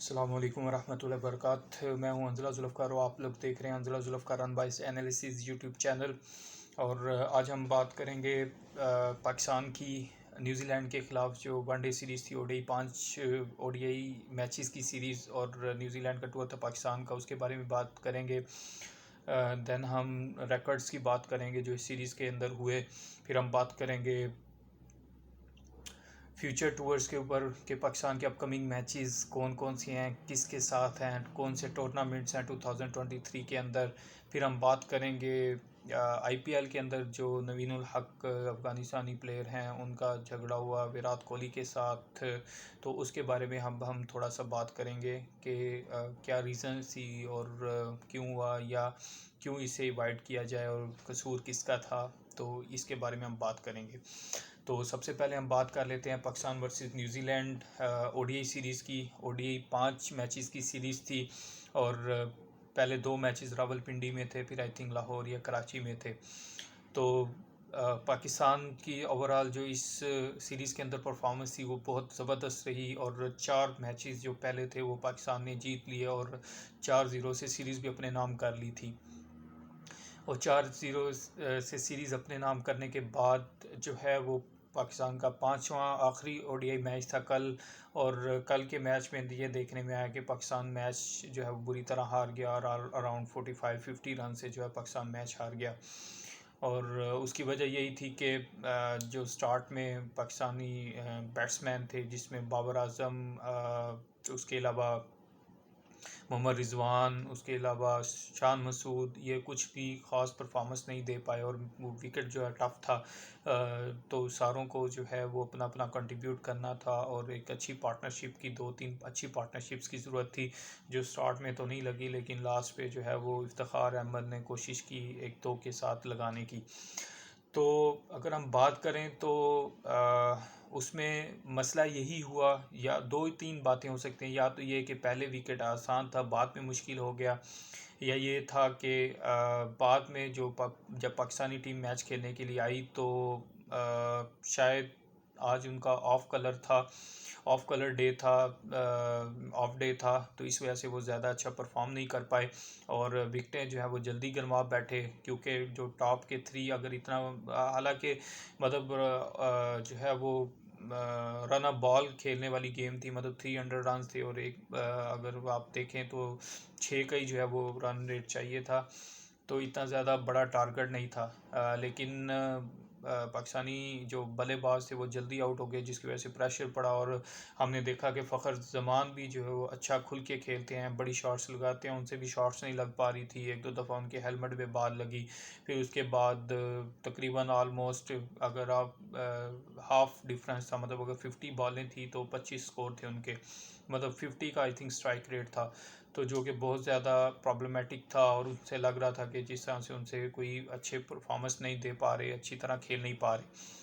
अस्सलाम वालेकुम रहमतुल्लाहि वबरकातुहू। मैं हूं अंजला जुल्फ़कार और आप लोग देख रहे हैं अंजला Zulfiqar unbiased analysis YouTube channel. और आज हम बात करेंगे पाकिस्तान की न्यूजीलैंड के ख़िलाफ़ जो वनडे सीरीज़ थी, ओडीआई 5 ओडीआई मैचेस की सीरीज़ और न्यूजीलैंड का टूर था पाकिस्तान का, उसके बारे में बात करेंगे। दैन हम रिकॉर्ड्स की बात करेंगे जो इस सीरीज़ के अंदर हुए। फिर हम बात करेंगे फ्यूचर टूर्स के ऊपर कि पाकिस्तान के अपकमिंग मैचेस कौन कौन सी हैं, किसके साथ हैं, कौन से टूर्नामेंट्स हैं 2023 के अंदर। फिर हम बात करेंगे आईपीएल के अंदर जो नवीनुल हक अफ़गानिस्तानी प्लेयर हैं उनका झगड़ा हुआ विराट कोहली के साथ, तो उसके बारे में हम थोड़ा सा बात करेंगे कि क्या रीज़न थी और क्यों हुआ या क्यों इसे अवॉइड किया जाए और कसूर किसका था, तो इसके बारे में हम बात करेंगे। तो सबसे पहले हम बात कर लेते हैं Pakistan versus New Zealand ODI series की। ओडीआई 5 मैचेस की सीरीज़ थी और पहले 2 मैचेस रावलपिंडी में थे, फिर आई थिंक लाहौर या कराची में थे। तो पाकिस्तान की ओवरऑल जो इस सीरीज़ के अंदर परफॉर्मेंस थी वो बहुत ज़बरदस्त रही और 4 मैचेस जो पहले थे वो पाकिस्तान ने जीत लिए और 4-0 से सीरीज़ भी अपने नाम कर ली थी। और 4-0 से सीरीज़ अपने नाम करने के बाद जो है वो पाकिस्तान का 5वां आखिरी ओडीआई मैच था कल। और कल के मैच में ये देखने में आया कि पाकिस्तान मैच जो है वो बुरी तरह हार गया और अराउंड 45-50 रन से जो है पाकिस्तान मैच हार गया। और उसकी वजह यही थी कि जो स्टार्ट में पाकिस्तानी बैट्समैन थे जिसमें बाबर आजम, उसके अलावा मोहम्मद रिजवान, उसके अलावा शान मसूद, ये कुछ भी ख़ास परफॉर्मेंस नहीं दे पाए और वो विकेट जो है टफ था। तो सारों को जो है वो अपना अपना कंट्रीब्यूट करना था और एक अच्छी पार्टनरशिप की 2-3 अच्छी पार्टनरशिप्स की ज़रूरत थी जो स्टार्ट में तो नहीं लगी, लेकिन लास्ट पे जो है वो इफ्तिखार अहमद ने कोशिश की 1-2 के साथ लगाने की। तो अगर हम बात करें तो उसमें मसला यही हुआ, या 2-3 बातें हो सकती हैं। या तो ये कि पहले विकेट आसान था, बाद में मुश्किल हो गया, या ये था कि बाद में जब पाकिस्तानी टीम मैच खेलने के लिए आई तो शायद आज उनका ऑफ कलर डे था, ऑफ डे था, तो इस वजह से वो ज़्यादा अच्छा परफॉर्म नहीं कर पाए और विकटें जो है वो जल्दी गिनवा बैठे, क्योंकि जो टॉप के 3 अगर इतना, हालांकि मतलब जो है वो रन अप बॉल खेलने वाली गेम थी, मतलब 300 रन थे और अगर आप देखें तो 6 का ही जो है वो रन रेट चाहिए था, तो इतना ज़्यादा बड़ा टारगेट नहीं था। लेकिन पाकिस्तानी जो बल्लेबाज थे वो जल्दी आउट हो गए, जिसकी वजह से प्रेशर पड़ा और हमने देखा कि फ़खर जमान भी जो है वो अच्छा खुल के खेलते हैं, बड़ी शॉट्स लगाते हैं, उनसे भी शॉट्स नहीं लग पा रही थी, 1-2 दफ़ा उनके हेलमेट पे बाल लगी। फिर उसके बाद तकरीबन आलमोस्ट अगर आप हाफ डिफरेंस था, मतलब अगर 50 बॉलें थी तो 25 स्कोर थे उनके, मतलब 50 का आई थिंक स्ट्राइक रेट था, तो जो कि बहुत ज़्यादा प्रॉब्लमेटिक था और उनसे लग रहा था कि जिस तरह से उनसे कोई अच्छे परफॉर्मेंस नहीं दे पा रहे, अच्छी तरह खेल नहीं पा रहे।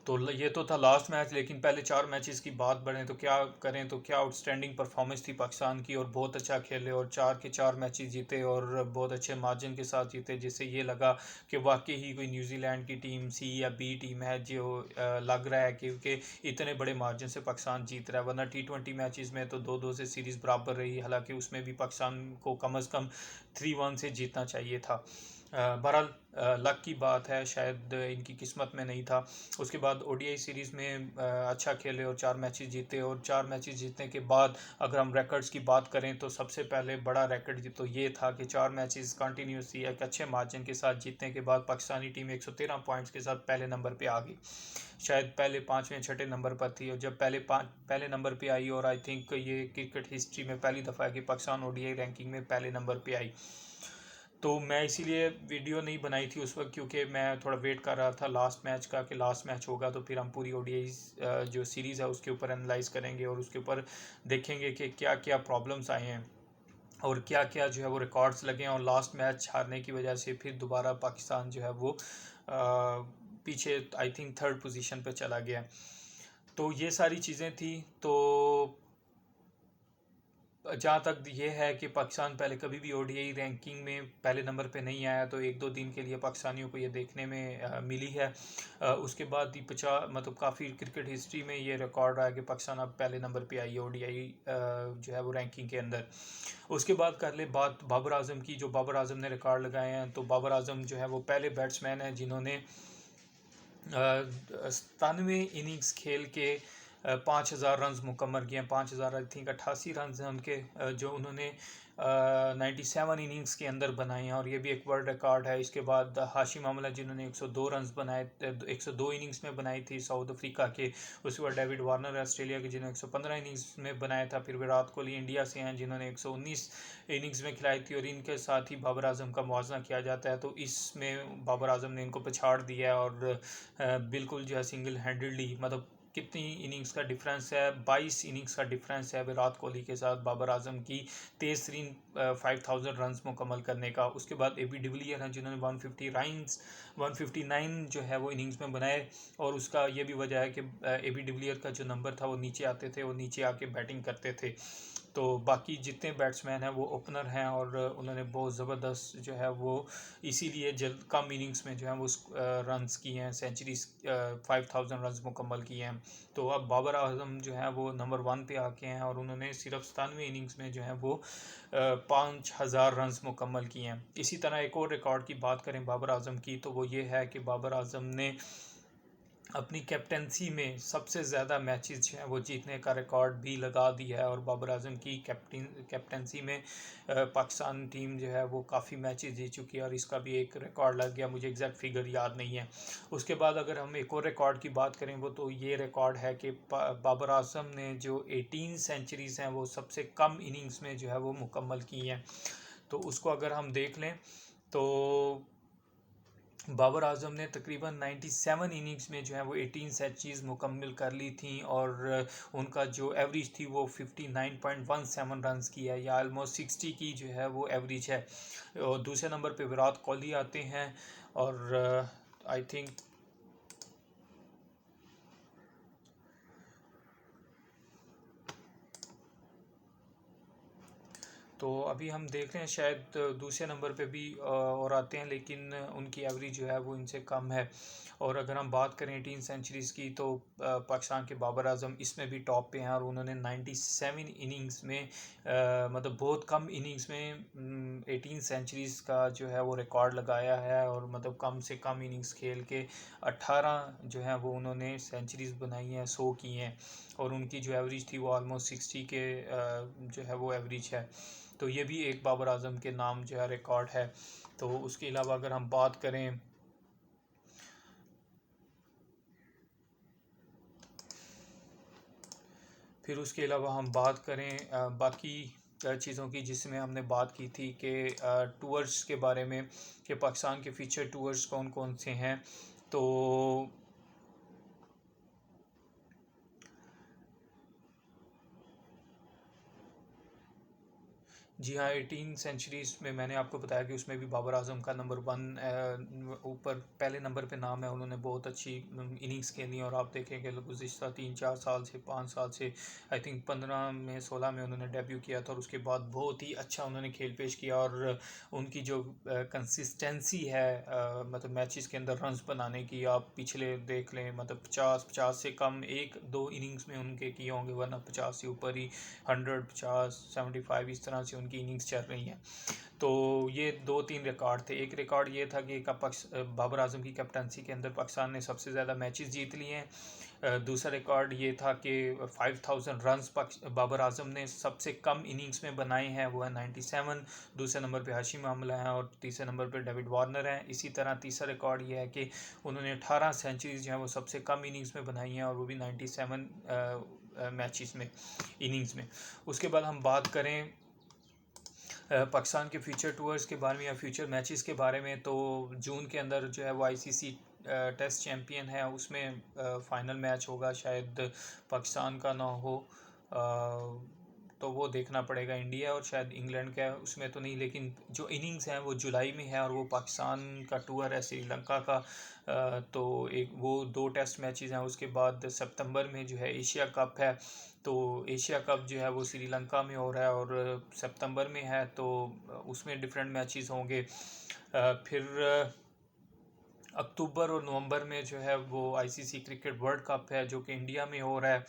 तो ये तो था लास्ट मैच, लेकिन पहले 4 मैचेस की बात बढ़ें तो क्या करें, तो क्या आउटस्टैंडिंग परफॉर्मेंस थी पाकिस्तान की और बहुत अच्छा खेले और 4 के 4 मैचेस जीते और बहुत अच्छे मार्जिन के साथ जीते, जिससे ये लगा कि वाकई ही कोई न्यूजीलैंड की टीम सी या बी टीम है जो लग रहा है, क्योंकि इतने बड़े मार्जिन से पाकिस्तान जीत रहा है, वरना T20 मैचेस में तो 2-2 से सीरीज़ बराबर रही, हालांकि उसमें भी पाकिस्तान को कम अज़ कम 3-1 से जीतना चाहिए था। बहरहाल लक की बात है, शायद इनकी किस्मत में नहीं था। उसके बाद ओडीआई सीरीज़ में अच्छा खेले और 4 मैचेस जीते, और 4 मैचेस जीतने के बाद अगर हम रिकॉर्ड्स की बात करें तो सबसे पहले बड़ा रिकॉर्ड तो ये था कि 4 मैचेस कंटिन्यूसली एक अच्छे मार्जिन के साथ जीतने के बाद पाकिस्तानी टीम 113 पॉइंट्स के साथ पहले नंबर पे आ गई। शायद पहले 5वें 6ठे नंबर पर थी, और जब पहले नंबर पे आई, और आई थिंक ये क्रिकेट हिस्ट्री में पहली दफ़ा है कि पाकिस्तान ओडीआई रैंकिंग में पहले नंबर पे आई। तो मैं इसीलिए वीडियो नहीं बनाई थी उस वक्त, क्योंकि मैं थोड़ा वेट कर रहा था लास्ट मैच का कि लास्ट मैच होगा तो फिर हम पूरी ओडीआई जो सीरीज़ है उसके ऊपर एनालाइज करेंगे और उसके ऊपर देखेंगे कि क्या क्या प्रॉब्लम्स आए हैं और क्या क्या जो है वो रिकॉर्ड्स लगे हैं, और लास्ट मैच हारने की वजह से फिर दोबारा पाकिस्तान जो है वो पीछे आई थिंक 3rd पोजीशन पे चला गया। तो ये सारी चीज़ें थी। तो जहाँ तक ये है कि पाकिस्तान पहले कभी भी ओडीआई रैंकिंग में पहले नंबर पे नहीं आया, तो एक दो दिन के लिए पाकिस्तानियों को ये देखने में मिली है। उसके बाद ही मतलब काफ़ी क्रिकेट हिस्ट्री में ये रिकॉर्ड रहा है कि पाकिस्तान अब पहले नंबर पे आई है ओडीआई जो है वो रैंकिंग के अंदर। उसके बाद कर ले बात बाबर आजम की, जो बाबर आजम ने रिकॉर्ड लगाए हैं। तो बाबर आजम जो है वो पहले बैट्समैन हैं जिन्होंने 97 इनिंग्स खेल के 5,000 रन मुकम्मल किए हैं। 5,000 आई थिंक 88 रन हैं उनके, जो उन्होंने 97 इनिंग्स के अंदर बनाए हैं, और ये भी एक वर्ल्ड रिकॉर्ड है। इसके बाद हाशिम आमला जिन्होंने 102 रन बनाए, 102 इनिंग्स में बनाई थी साउथ अफ्रीका के। उसके बाद डेविड वार्नर ऑस्ट्रेलिया के जिन्होंने 115 इनिंग्स में बनाया था। फिर विराट कोहली इंडिया से हैं जिन्होंने 119 इनिंग्स में खिलाई थी, और इनके साथ ही बाबर आजम का मुआवजा किया जाता है। तो इसमें बाबर आजम ने इनको पछाड़ दिया है, और बिल्कुल जो है सिंगल हैंडेडली, मतलब कितनी इनिंग्स का डिफरेंस है, 22 इनिंग्स का डिफरेंस है विराट कोहली के साथ बाबर आजम की तेज़ तरीन 5,000 रन मुकम्मल करने का। उसके बाद ए बी डिविलियर हैं जिन्होंने 159 जो है वो इनिंग्स में बनाए, और उसका ये भी वजह है कि ए बी डिविलियर का जो नंबर था वो नीचे आते थे, वो नीचे आके बैटिंग करते थे। तो बाकी जितने बैट्समैन हैं वो ओपनर हैं, और उन्होंने बहुत ज़बरदस्त जो है वो इसीलिए जल्द कम इनिंग्स में जो है वो रन्स किए हैं, सेंचुरीज 5,000 रन मुकम्मल किए हैं। तो अब बाबर आजम जो है वो नंबर 1 पे आके हैं, और उन्होंने सिर्फ 97 इनिंग्स में जो है वो 5,000 रन मुकम्मल किए हैं। इसी तरह एक और रिकॉर्ड की बात करें बाबर आजम की, तो वो ये है कि बाबर आजम ने अपनी कैप्टनसी में सबसे ज़्यादा मैचेस जो है वो जीतने का रिकॉर्ड भी लगा दिया है। और बाबर आजम की कैप्टनसी में पाकिस्तान टीम जो है वो काफ़ी मैचेस जीत चुकी है, और इसका भी एक रिकॉर्ड लग गया, मुझे एग्जैक्ट फिगर याद नहीं है। उसके बाद अगर हम एक और रिकॉर्ड की बात करें, वो तो ये रिकॉर्ड है कि बाबर आजम ने जो 18 सेंचुरीज़ हैं वो सबसे कम इनिंग्स में जो है वो मुकम्मल की हैं। तो उसको अगर हम देख लें तो बाबर आजम ने तकरीबन 97 इनिंग्स में जो है वो 18 सेंचुरीज मुकम्मल कर ली थी, और उनका जो एवरेज थी वो 59.17 रन की है, या आलमोस्ट 60 की जो है वो एवरेज है। और दूसरे नंबर पे विराट कोहली आते हैं, और आई थिंक तो अभी हम देख रहे हैं शायद दूसरे नंबर पे भी और आते हैं, लेकिन उनकी एवरेज जो है वो इनसे कम है। और अगर हम बात करें 18 सेंचुरीज़ की, तो पाकिस्तान के बाबर आजम इसमें भी टॉप पे हैं, और उन्होंने 97 इनिंग्स में मतलब बहुत कम इनिंग्स में 18 सेंचुरीज़ का जो है वो रिकॉर्ड लगाया है। और मतलब कम से कम इनिंग्स खेल के 18 जो है वो उन्होंने सेंचुरीज़ बनाई हैं, 100 की हैं, और उनकी जो एवरेज थी वो आलमोस्ट 60 के जो है वो एवरेज है। तो ये भी एक बाबर आजम के नाम जो है रिकॉर्ड है। तो उसके अलावा अगर हम बात करें फिर उसके अलावा हम बात करें बाकी चीज़ों की, जिसमें हमने बात की थी कि टूर्स के बारे में, कि पाकिस्तान के फीचर टूर्स कौन कौन से हैं। तो जी हाँ, 18 सेंचुरीज़ में मैंने आपको बताया कि उसमें भी बाबर आजम का नंबर 1 ऊपर पहले नंबर पे नाम है। उन्होंने बहुत अच्छी इनिंग्स खेली, और आप देखेंगे गुज़िश्ता 3-4 साल से 5 साल से आई थिंक 15 में 16 में उन्होंने डेब्यू किया था, और उसके बाद बहुत ही अच्छा उन्होंने खेल पेश किया। और उनकी जो कंसिस्टेंसी है मतलब मैचेस के अंदर रन्स बनाने की, आप पिछले देख लें, मतलब 50 से कम 1-2 इनिंग्स में उनके किए होंगे, वरना 50 से ऊपर ही 100, 50, 75 इस तरह से उनकी इनिंग्स चल रही हैं। तो ये 2-3 रिकॉर्ड थे। एक रिकॉर्ड ये था कि बाबर आजम की कैप्टनसी के अंदर पाकिस्तान ने सबसे ज़्यादा मैचेस जीत लिए हैं। दूसरा रिकॉर्ड ये था कि 5,000 रन्स बाबर आजम ने सबसे कम इनिंग्स में बनाए हैं, वो है 97। दूसरे नंबर पे हाशिम आमला हैं, और तीसरे नंबर पे डेविड वार्नर हैं। इसी तरह तीसरा रिकॉर्ड ये है कि उन्होंने 18 सेंचुरीज जो हैं वो सबसे कम इनिंग्स में बनाई हैं, और वो भी 97 मैचेस में, इनिंग्स में। उसके बाद हम बात करें पाकिस्तान के फ्यूचर टूर्स के बारे में या फ्यूचर मैचेस के बारे में, तो जून के अंदर जो है वो आईसीसी टेस्ट चैम्पियन है, उसमें फ़ाइनल मैच होगा, शायद पाकिस्तान का ना हो, तो वो देखना पड़ेगा। इंडिया और शायद इंग्लैंड का उसमें तो नहीं, लेकिन जो इनिंग्स हैं वो जुलाई में है और वो पाकिस्तान का टूर है श्रीलंका का। तो एक वो 2 टेस्ट मैचेस हैं। उसके बाद सितंबर में जो है एशिया कप है, तो एशिया कप जो है वो श्रीलंका में हो रहा है और सितंबर में है, तो उसमें डिफरेंट मैचेस होंगे। फिर अक्टूबर और नवंबर में जो है वो आईसीसी क्रिकेट वर्ल्ड कप है जो कि इंडिया में हो रहा है।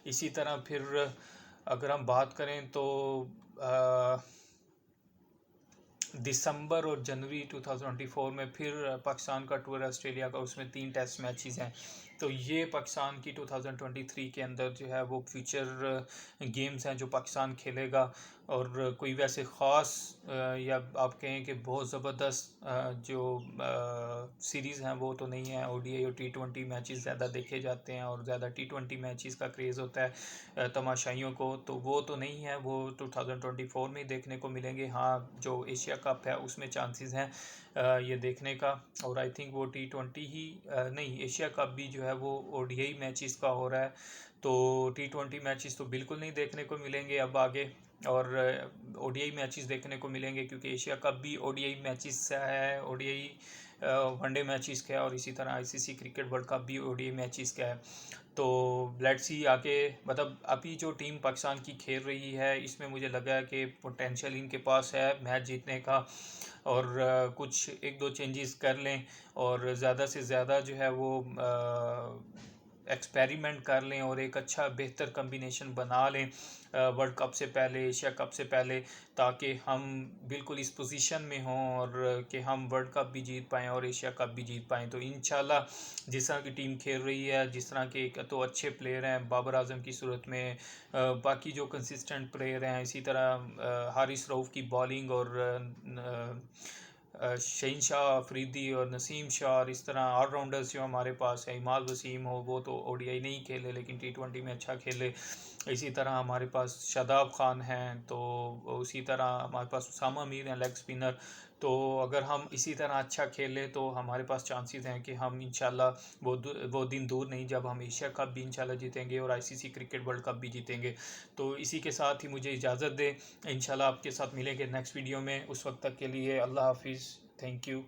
इसी तरह फिर अगर हम बात करें तो दिसंबर और जनवरी 2024 में फिर पाकिस्तान का टूर है ऑस्ट्रेलिया का, उसमें 3 टेस्ट मैचेस हैं। तो ये पाकिस्तान की 2023 के अंदर जो है वो फ्यूचर गेम्स हैं जो पाकिस्तान खेलेगा। और कोई वैसे ख़ास या आप कहें कि बहुत ज़बरदस्त जो सीरीज़ हैं वो तो नहीं है। ओडीआई और टी20 मैचेस ज़्यादा देखे जाते हैं और ज़्यादा टी20 मैचेस का क्रेज़ होता है तमाशाइयों को, तो वो तो नहीं है, वो 2024 में ही देखने को मिलेंगे। हाँ, जो एशिया कप है उसमें चांसेस हैं ये देखने का, और आई थिंक वो टी20 ही नहीं, एशिया कप भी जो है वो ओडीआई मैचेस का हो रहा है। तो टी20 मैचेस तो बिल्कुल नहीं देखने को मिलेंगे अब आगे, और ओडीआई मैचेस देखने को मिलेंगे क्योंकि एशिया कप भी ओडीआई मैचेस है, ओडीआई वनडे मैचेस का है, और इसी तरह आईसीसी क्रिकेट वर्ल्ड कप भी ओडीआई मैचेस का है। तो लेट्स सी आगे, मतलब अभी जो टीम पाकिस्तान की खेल रही है इसमें मुझे लगा कि पोटेंशियल इनके पास है मैच जीतने का, और कुछ 1-2 चेंजेस कर लें और ज़्यादा से ज़्यादा जो है वो एक्सपेरिमेंट कर लें और एक अच्छा बेहतर कम्बिनेशन बना लें वर्ल्ड कप से पहले, एशिया कप से पहले, ताकि हम बिल्कुल इस पोजीशन में हों और कि हम वर्ल्ड कप भी जीत पाएँ और एशिया कप भी जीत पाएँ। तो इंशाल्लाह जिस तरह की टीम खेल रही है, जिस तरह के एक तो अच्छे प्लेयर हैं बाबर आजम की सूरत में, बाकी जो कंसिस्टेंट प्लेयर हैं, इसी तरह हारिस रऊफ़ की बॉलिंग और शहीन शाह अफरीदी और नसीम शाह, और इस तरह ऑलराउंडर्स जो हमारे पास है, इमाद वसीम हो, वो तो ओडीआई नहीं खेले लेकिन टी20 में अच्छा खेले। इसी तरह हमारे पास शादाब खान हैं, तो उसी तरह हमारे पास उसामा मीर हैं लेग स्पिनर। तो अगर हम इसी तरह अच्छा खेलें तो हमारे पास चांसेस हैं कि हम इंशाल्लाह वो दिन दूर नहीं जब हम एशिया कप भी इंशाल्लाह जीतेंगे और आईसीसी क्रिकेट वर्ल्ड कप भी जीतेंगे। तो इसी के साथ ही मुझे इजाज़त दें, इंशाल्लाह आपके साथ मिलेंगे नेक्स्ट वीडियो में। उस वक्त तक के लिए अल्लाह हाफिज़, थैंक यू।